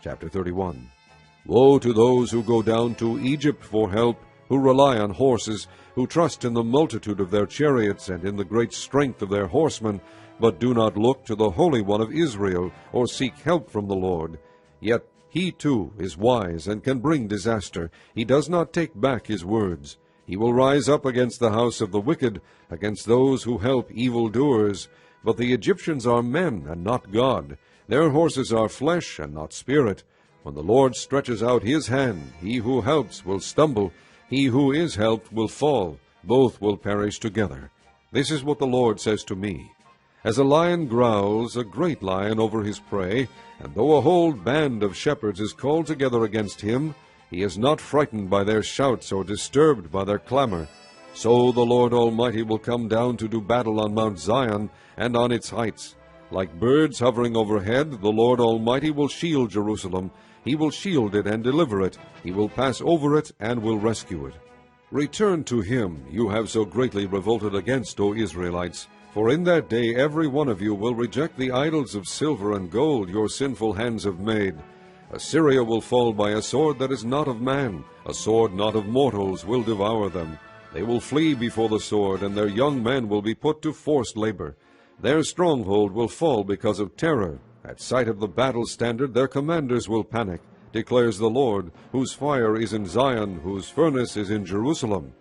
Chapter 31. Woe to those who go down to Egypt for help, who rely on horses, who trust in the multitude of their chariots and in the great strength of their horsemen, but do not look to the Holy One of Israel, or seek help from the Lord. Yet he too is wise and can bring disaster. He does not take back his words. He will rise up against the house of the wicked, against those who help evildoers. But the Egyptians are men and not God. Their horses are flesh and not spirit. When the Lord stretches out his hand, he who helps will stumble. He who is helped will fall. Both will perish together. This is what the Lord says to me. As a lion growls, a great lion over his prey, and though a whole band of shepherds is called together against him, he is not frightened by their shouts or disturbed by their clamor. So the Lord Almighty will come down to do battle on Mount Zion and on its heights. Like birds hovering overhead, the Lord Almighty will shield Jerusalem. He will shield it and deliver it. He will pass over it and will rescue it. Return to him, you have so greatly revolted against, O Israelites. For in that day every one of you will reject the idols of silver and gold your sinful hands have made. Assyria will fall by a sword that is not of man. A sword not of mortals will devour them. They will flee before the sword, and their young men will be put to forced labor. Their stronghold will fall because of terror. At sight of the battle standard their commanders will panic, declares the Lord, whose fire is in Zion, whose furnace is in Jerusalem.